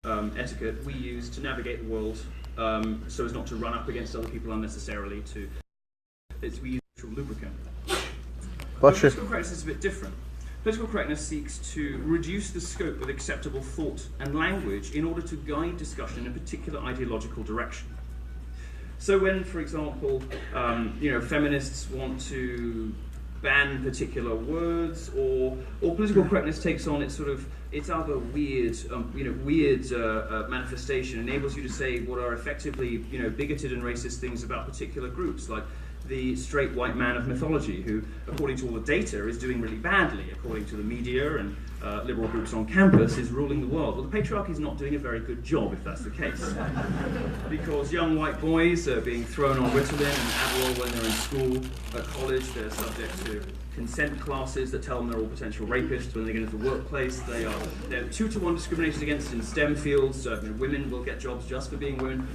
etiquette we use to navigate the world so as not to run up against other people unnecessarily. We use lubricant. But political correctness is a bit different. Political correctness seeks to reduce the scope of acceptable thought and language in order to guide discussion in a particular ideological direction. So when, for example, feminists want to ban particular words, or political correctness takes on its other weird manifestation, enables you to say what are effectively bigoted and racist things about particular groups, like the straight white man of mythology, who, according to all the data, is doing really badly, according to the media and liberal groups on campus, is ruling the world. Well, the patriarchy is not doing a very good job, if that's the case. Because young white boys are being thrown on Ritalin and Adderall when they're in school. At college, they're subject to consent classes that tell them they're all potential rapists. When they get into the workplace, they're 2-to-1 discriminated against in STEM fields. Women will get jobs just for being women.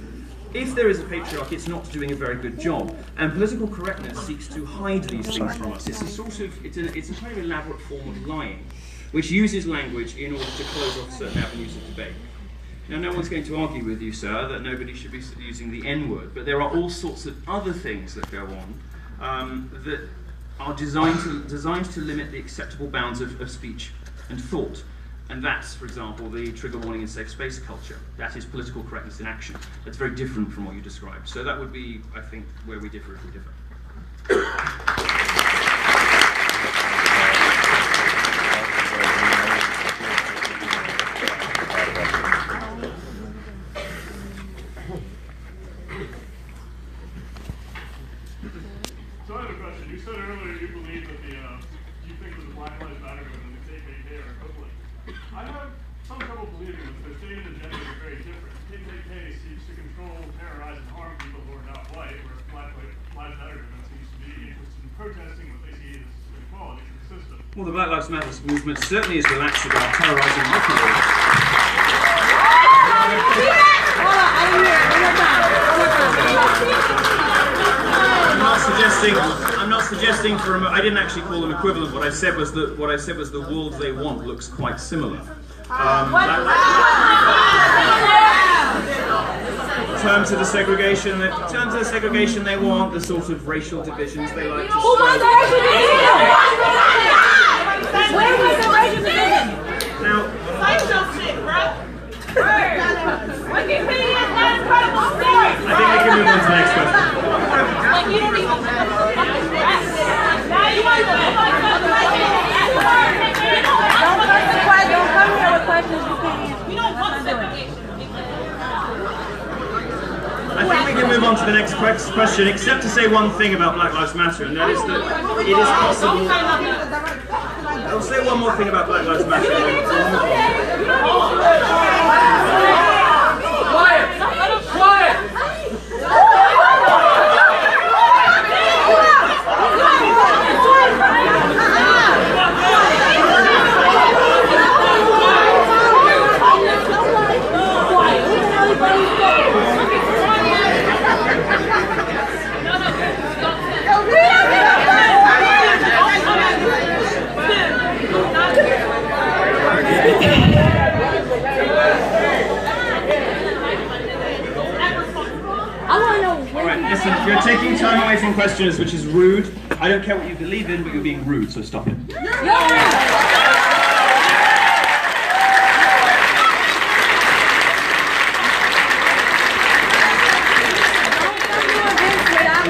If there is a patriarchy, it's not doing a very good job, and political correctness seeks to hide these things from us. It's a kind of elaborate form of lying, which uses language in order to close off certain avenues of debate. Now, no one's going to argue with you, sir, that nobody should be using the N-word, but there are all sorts of other things that go on that are designed to limit the acceptable bounds of speech and thought. And that's, for example, the trigger warning in safe space culture. That is political correctness in action. That's very different from what you described. So that would be, I think, where we differ if we differ. So I have a question. You said earlier you believe that you think that the Black Lives Matter movement and the KKK are equivalent. I have some trouble believing that their stated agendas are very different. KKK seeks to control, terrorize, and harm people who are not white, whereas Black Lives Matter movement seems to be interested in protesting what they see as inequality in the system. Well, the Black Lives Matter movement certainly is relaxed about terrorizing Muslims. I'm not suggesting for a moment. I didn't actually call them equivalent. What I said was the world they want looks quite similar. In terms of the segregation they want, the sort of racial divisions they like to show. Now, Wikipedia is not a credible source! I think we can move on to the next question. You don't even don't come here with questions you can't answer. You don't want segregation. I think we can move on to the next question, except to say one thing about Black Lives Matter, and that is that it is possible. I'll say one more thing about Black Lives Matter. Quiet! Listen, you're taking time away from questioners, which is rude. I don't care what you believe in, but you're being rude, so stop it. Was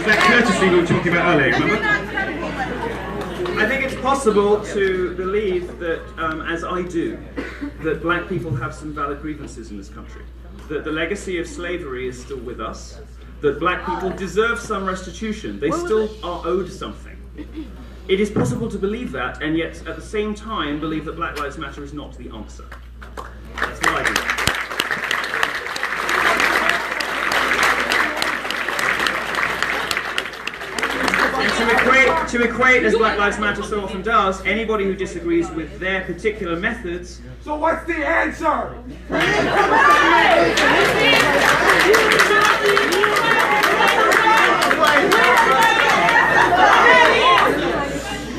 that courtesy we were talking about earlier, remember? I think it's possible to believe that, as I do, that black people have some valid grievances in this country. That the legacy of slavery is still with us. That black people deserve some restitution. They still are owed something. It is possible to believe that, and yet at the same time believe that Black Lives Matter is not the answer. That's what I do. And to equate, as Black Lives Matter so often does, anybody who disagrees with their particular methods. So what's the answer?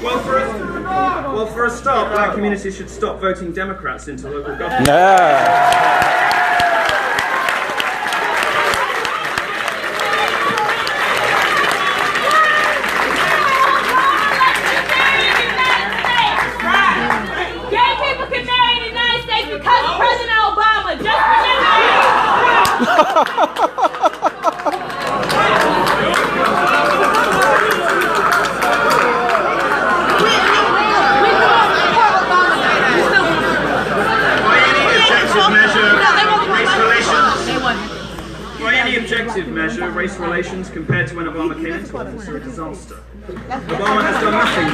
Well, for a start, black communities should stop voting Democrats into local government. No. Objective measure, race relations compared to when Obama came into office are a disaster. Obama has done nothing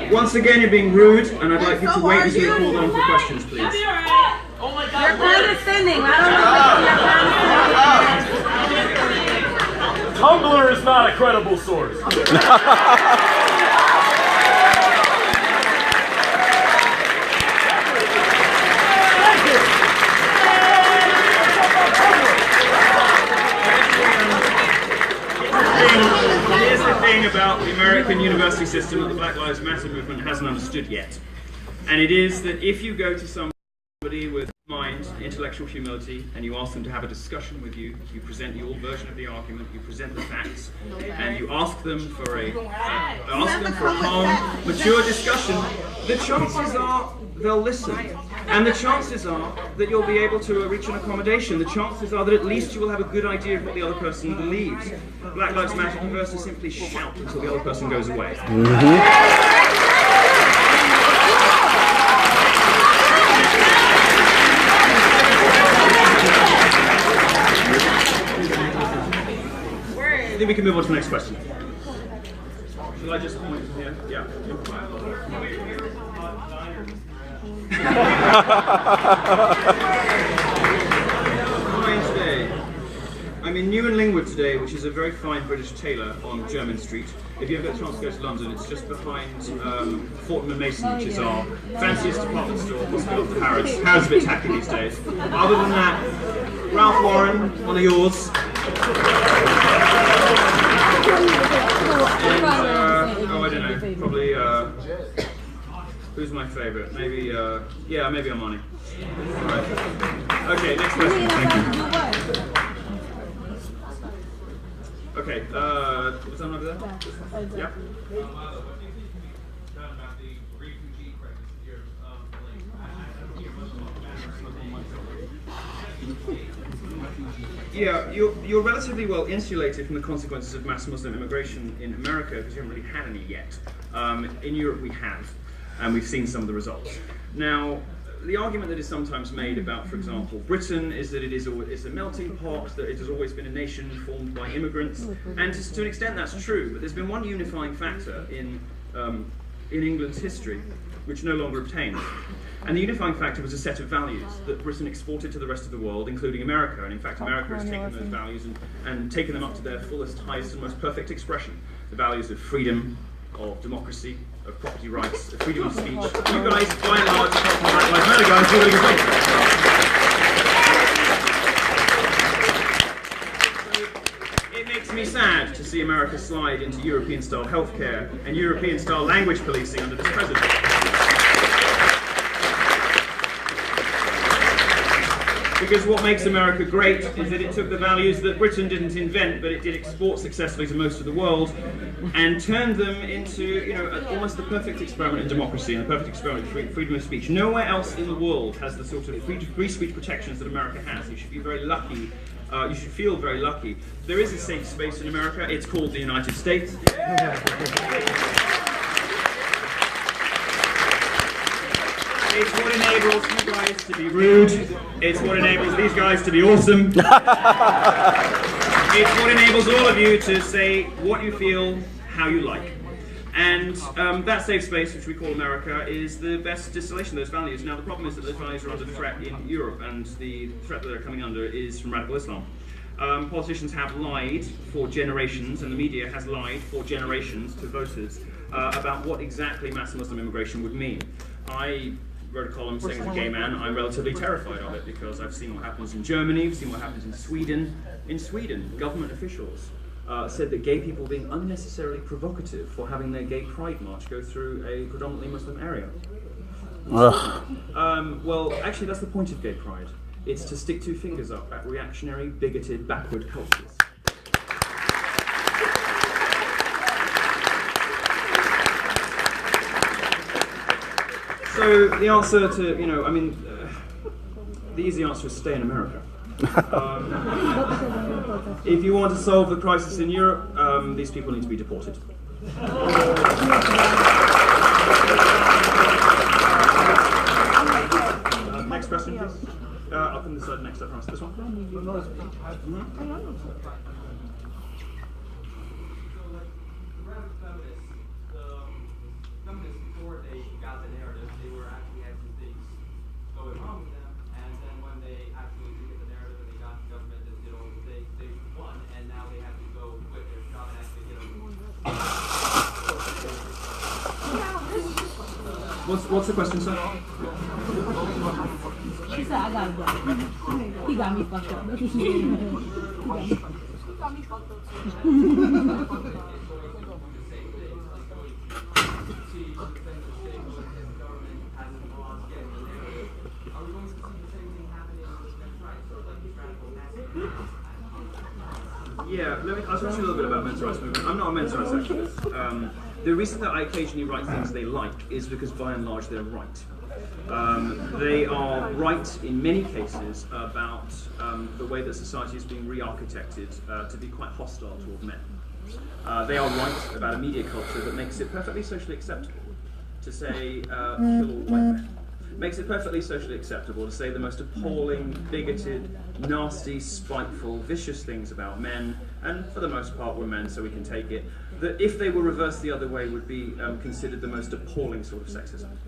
productive. Once again, you're being rude, and I'd like you to wait until you're called on for questions, please. Oh my God! You're condescending. I don't know. Tumblr is not a credible source. Here's the thing about the American university system that the Black Lives Matter movement hasn't understood yet. And it is that if you go to somebody with mind, intellectual humility, and you ask them to have a discussion with you, you present your version of the argument, you present the facts, and you ask them for a calm, mature discussion, the chances are they'll listen. And the chances are that you'll be able to reach an accommodation. The chances are that at least you will have a good idea of what the other person believes. Black Lives Matter prefers to simply shout until the other person goes away. I think we can move on to the next question. Shall I just point here? Yeah. I'm in New and Lingwood today, which is a very fine British tailor on Jermyn Street. If you ever get a chance to go to London, it's just behind Fortnum and Mason, which is our fanciest department store, possibly after Harrods. Harrods is a bit tacky these days. Other than that, Ralph Lauren, one of yours. And, oh, I don't know, probably, who's my favourite? Maybe, yeah, maybe Armani. Alright. Okay, next question. Thank you. Okay, was that over there? Yeah. Yeah, you're relatively well insulated from the consequences of mass Muslim immigration in America because you haven't really had any yet. In Europe we have, and we've seen some of the results. Now, the argument that is sometimes made about, for example, Britain is that it's a melting pot, that it has always been a nation formed by immigrants, and to an extent that's true, but there's been one unifying factor in England's history which no longer obtains. And the unifying factor was a set of values that Britain exported to the rest of the world, including America. And in fact, America has taken those values and taken them up to their fullest, highest, and most perfect expression. The values of freedom, of democracy, of property rights, of freedom of speech. You guys, by and large, apart from Black Lives Matter guys, do a really good thing. So it makes me sad to see America slide into European-style healthcare and European-style language policing under this president. Because what makes America great is that it took the values that Britain didn't invent, but it did export successfully to most of the world, and turned them into, almost the perfect experiment in democracy and the perfect experiment in freedom of speech. Nowhere else in the world has the sort of free speech protections that America has. You should be very lucky. You should feel very lucky. There is a safe space in America. It's called the United States. It's what enables you guys to be rude. It's what enables these guys to be awesome. It's what enables all of you to say what you feel, how you like. And that safe space, which we call America, is the best distillation of those values. Now, the problem is that those values are under threat in Europe, and the threat that they're coming under is from radical Islam. Politicians have lied for generations, and the media has lied for generations to voters about what exactly mass Muslim immigration would mean. I wrote a column saying, as a gay man, I'm relatively terrified of it because I've seen what happens in Germany, I've seen what happens in Sweden. In Sweden, government officials said that gay people were being unnecessarily provocative for having their gay pride march go through a predominantly Muslim area. Well, actually, that's the point of gay pride. It's to stick two fingers up at reactionary, bigoted, backward cultures. So the answer to, the easy answer is stay in America. If you want to solve the crisis in Europe, these people need to be deported. Next question, please. I'll come this side next, I promise. This one? Feminists, before they got the narrative, they were actually had some things going wrong with them, and then when they actually did get the narrative and they got the government that did all the things, they won, and now they have to go quit their job and actually get a What's the question, sir? She said, I got it. He got me fucked up. That's what she did. He got me fucked up too. Yeah, I'll talk to you a little bit about men's rights movement. I'm not a men's rights activist. The reason that I occasionally write things they like is because by and large they're right. They are right in many cases about the way that society is being re-architected to be quite hostile toward men. They are right about a media culture that makes it perfectly socially acceptable to say kill all white men. Makes it perfectly socially acceptable to say the most appalling, bigoted, nasty, spiteful, vicious things about men, and for the most part we're men so we can take it, that if they were reversed the other way would be considered the most appalling sort of sexism.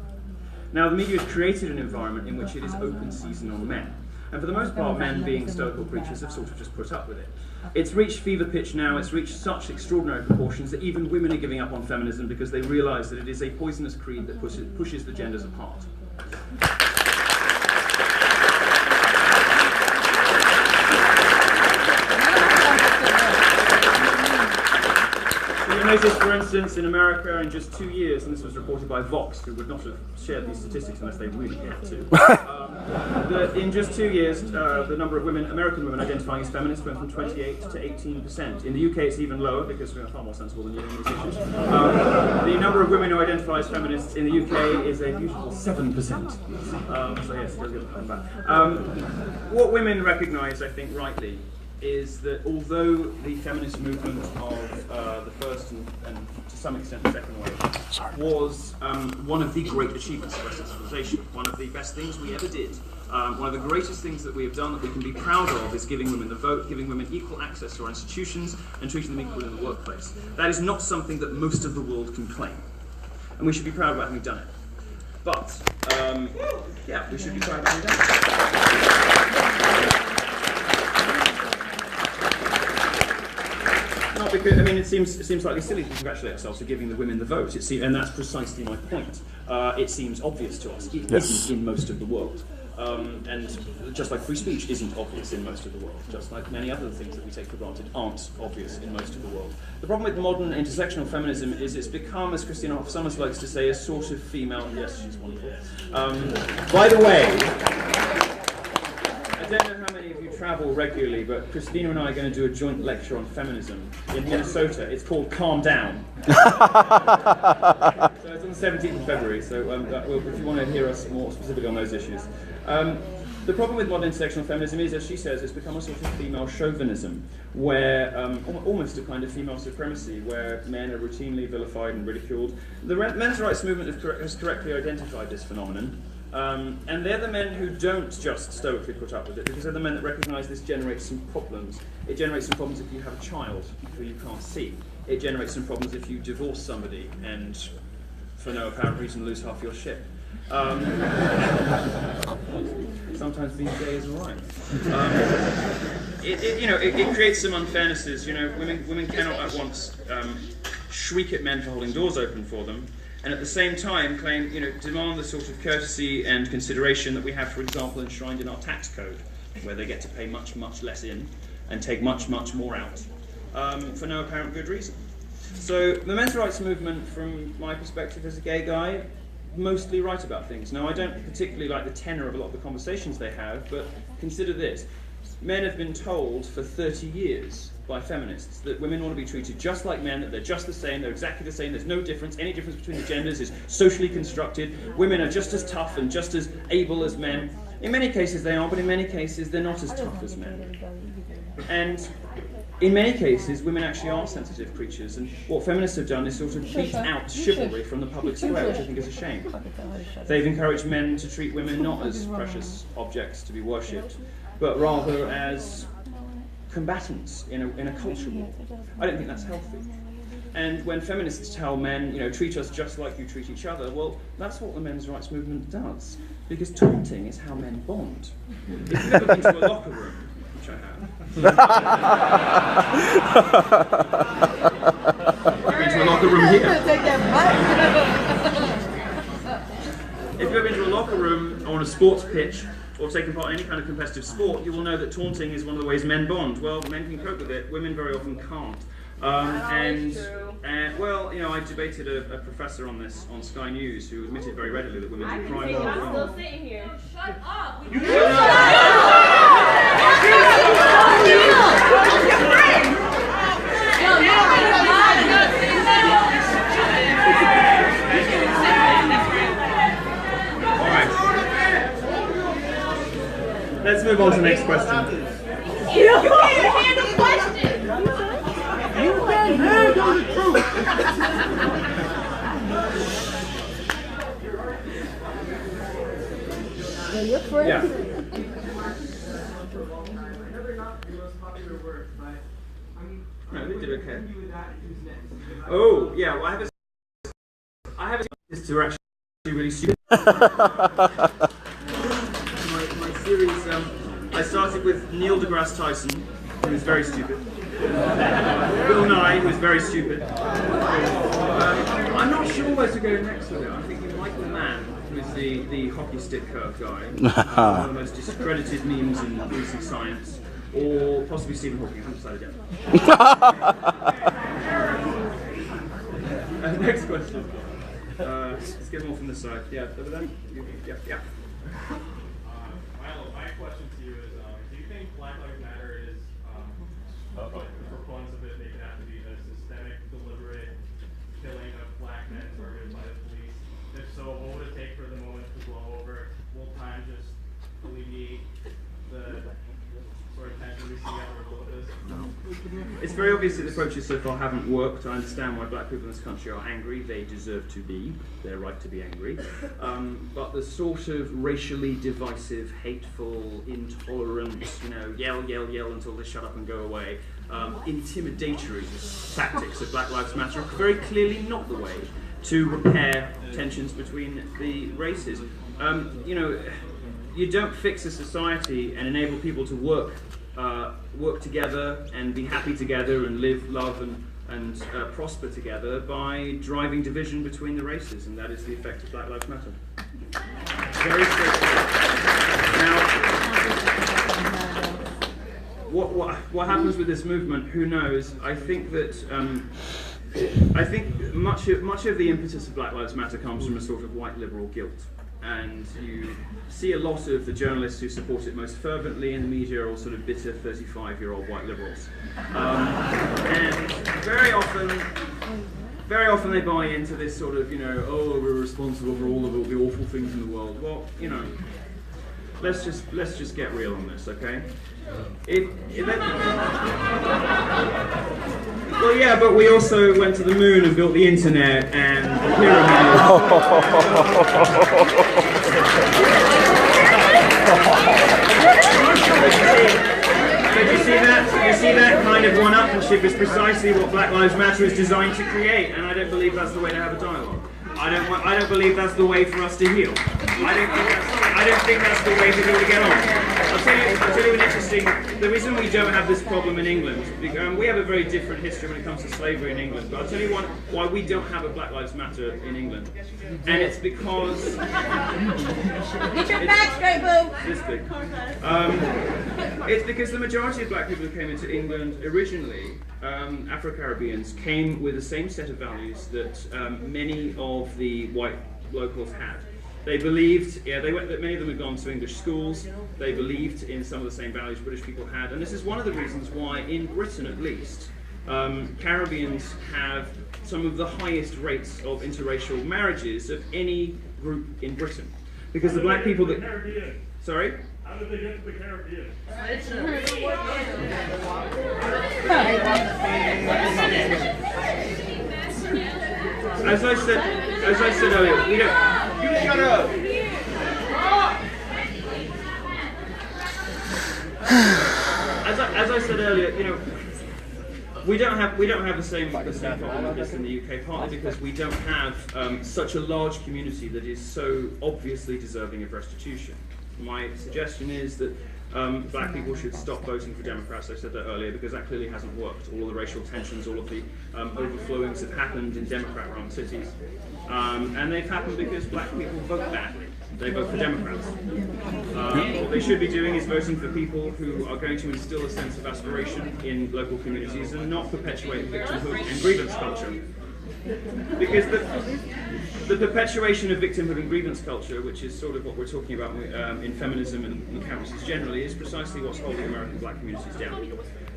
Now the media has created an environment in which it is open season on men. And for the most part, men being stoical creatures have sort of just put up with it. It's reached fever pitch now, it's reached such extraordinary proportions that even women are giving up on feminism because they realise that it is a poisonous creed that pushes the genders apart. Notice, for instance, in America, in just 2 years, and this was reported by Vox, who would not have shared these statistics unless they really cared to, that in just 2 years, the number of American women identifying as feminists went from 28 to 18%. In the UK, it's even lower because we are far more sensible than you in these issues. The number of women who identify as feminists in the UK is a beautiful 7%. So yes, it does get back. What women recognise, I think, rightly, is that although the feminist movement of the first and to some extent the second wave was one of the great achievements of Western civilization, one of the best things we ever did, one of the greatest things that we have done that we can be proud of is giving women the vote, giving women equal access to our institutions and treating them equally in the workplace. That is not something that most of the world can claim, and we should be proud about having done it. But, yeah, we should be proud about having done it. Not because, I mean, it seems slightly silly to congratulate ourselves for giving the women the vote, and that's precisely my point. It seems obvious to us. It isn't in most of the world. And just like free speech isn't obvious in most of the world, just like many other things that we take for granted aren't obvious in most of the world. The problem with modern intersectional feminism is it's become, as Christina Hoff Summers likes to say, a sort of female... Yes, she's wonderful. By the way... I don't know how many of you travel regularly, but Christina and I are going to do a joint lecture on feminism in Minnesota. It's called Calm Down. So it's on the 17th of February, so if you want to hear us more specifically on those issues. The problem with modern intersectional feminism is, as she says, it's become a sort of female chauvinism, where almost a kind of female supremacy, where men are routinely vilified and ridiculed. The men's rights movement has correctly identified this phenomenon. And they're the men who don't just stoically put up with it, because they're the men that recognise this generates some problems. It generates some problems if you have a child who you can't see. It generates some problems if you divorce somebody and, for no apparent reason, lose half your ship. Sometimes being gay is alright. It creates some unfairnesses. Women cannot at once shriek at men for holding doors open for them, and at the same time demand the sort of courtesy and consideration that we have, for example, enshrined in our tax code, where they get to pay much, much less in and take much, much more out for no apparent good reason. So the men's rights movement, from my perspective as a gay guy, mostly right about things. Now, I don't particularly like the tenor of a lot of the conversations they have, but consider this. Men have been told for 30 years by feminists, that women want to be treated just like men, that they're just the same, they're exactly the same, there's no difference, any difference between the genders is socially constructed, women are just as tough and just as able as men. In many cases they are, but in many cases they're not as tough as men. And in many cases, women actually are sensitive creatures, and what feminists have done is sort of beat out chivalry from the public square, which I think is a shame. They've encouraged men to treat women not as precious objects to be worshipped, but rather as combatants in a culture war. I don't think that's healthy. And when feminists tell men, treat us just like you treat each other, well, that's what the men's rights movement does, because taunting is how men bond. If you've ever been to a locker room, which I have. I've been to a locker room here. If you've ever been to a locker room or on a sports pitch or taken part in any kind of competitive sport, you will know that taunting is one of the ways men bond. Well, men can cope with it, women very often can't. Well, I debated a professor on this on Sky News who admitted very readily that women do crime well. I'm still sitting here. Shut up! You shut Let's move on to the next question. You can't handle questions! You can handle the truth! Yeah. No, they did okay. Oh, yeah, well, I have a is to actually really stupid. my series, I started with Neil deGrasse Tyson, who was very stupid. Bill Nye, who was very stupid. I'm not sure where to go next with it. I'm thinking Michael Mann, who is the hockey stick curve guy, one of the most discredited memes in recent science, or possibly Stephen Hawking. I haven't decided yet. Next question. Let's get more from this side. Yeah, over there. Yeah. Milo, my question to you is, do you think Black Lives Matter is, for proponents of it, they could have to be a systemic, deliberate killing of black men targeted by the police? If so, what would it take for the moment to blow over? Will time just alleviate the sort of tension we see as a result of this? It's very obvious that the approaches so far haven't worked. I understand why black people in this country are angry. They deserve to be. They're right to be angry. But the sort of racially divisive, hateful, intolerant, yell until they shut up and go away, intimidatory tactics of Black Lives Matter are very clearly not the way to repair tensions between the races. You don't fix a society and enable people to work together and be happy together and live, love and prosper together by driving division between the races, and that is the effect of Black Lives Matter. Very straightforward. Now, what happens with this movement? Who knows? I think that much of the impetus of Black Lives Matter comes from a sort of white liberal guilt. And you see a lot of the journalists who support it most fervently in the media are all sort of bitter 35-year-old white liberals. And very often they buy into this sort of, we're responsible for all of the awful things in the world. Well, let's just get real on this, okay? Well, yeah, but we also went to the moon and built the internet and the pyramids. So do you see that? You see that kind of one-upmanship is precisely what Black Lives Matter is designed to create, and I don't believe that's the way to have a dialogue. I don't believe that's the way for us to heal. I don't think that's the way for people to get on. I'll tell you an interesting. The reason we don't have this problem in England, we have a very different history when it comes to slavery in England. But I'll tell you why we don't have a Black Lives Matter in England, and it's because. Get your back straight, boo. This big. It's because the majority of black people who came into England originally, Afro-Caribbeans, came with the same set of values that many of the white locals had. They believed, many of them had gone to English schools. They believed in some of the same values British people had, and this is one of the reasons why, in Britain at least, Caribbeans have some of the highest rates of interracial marriages of any group in Britain, because the black people that. Sorry. How did they get to the Caribbean? As I said earlier, we don't. You shut up. As I said earlier, we don't have the same problem with this in the UK. Partly because we don't have such a large community that is so obviously deserving of restitution. My suggestion is that black people should stop voting for Democrats. I said that earlier because that clearly hasn't worked. All of the racial tensions, all of the overflowings have happened in Democrat-run cities. And they've happened because black people vote badly. They vote for Democrats. What they should be doing is voting for people who are going to instill a sense of aspiration in local communities and not perpetuate victimhood and grievance culture. Because the perpetuation of victimhood and grievance culture, which is sort of what we're talking about in feminism and in campuses generally, is precisely what's holding American black communities down.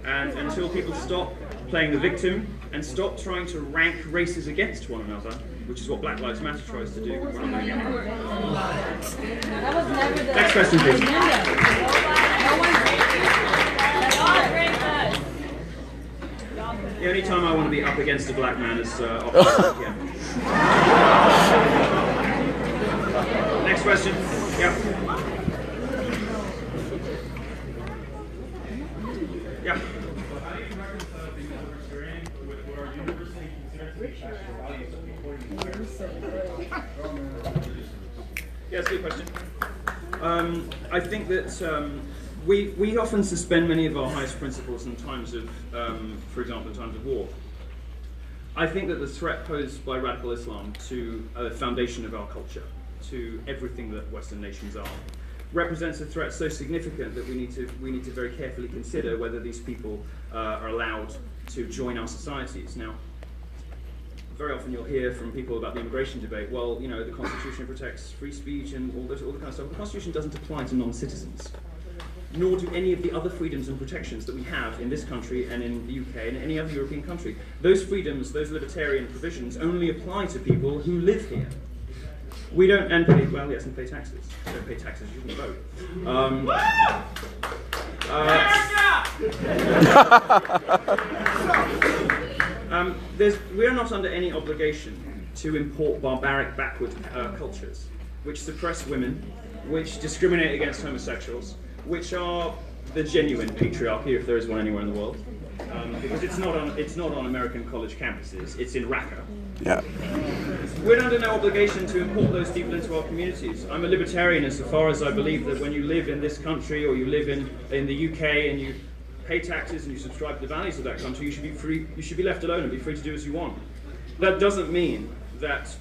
And until people stop playing the victim and stop trying to rank races against one another, which is what Black Lives Matter tries to do, we're not going to get there. Next question, please. The only time I want to be up against a black man is opposite PM. Next question. Yeah. Yeah. How do you reconcile being a libertarian with what our university considers to be national values of supporting the Yeah, that's a good question. I think that we often suspend many of our highest principles in times of, for example, in times of war. I think that the threat posed by radical Islam to the foundation of our culture, to everything that Western nations are, represents a threat so significant that we need to very carefully consider whether these people are allowed to join our societies. Now, very often you'll hear from people about the immigration debate, well, the Constitution protects free speech and all the kind of stuff. The Constitution doesn't apply to non-citizens, nor do any of the other freedoms and protections that we have in this country and in the UK and any other European country. Those freedoms, those libertarian provisions only apply to people who live here. We don't, and pay, well, yes, and pay taxes. You don't pay taxes, you shouldn't vote. We're not under any obligation to import barbaric, backward cultures, which suppress women, which discriminate against homosexuals, which are the genuine patriarchy, if there is one anywhere in the world. Because it's not on American college campuses, it's in Raqqa. Yeah. We're under no obligation to import those people into our communities. I'm a libertarian insofar as I believe that when you live in this country or you live in the UK and you pay taxes and you subscribe to the values of that country, you should be free. You should be left alone and be free to do as you want. That doesn't mean that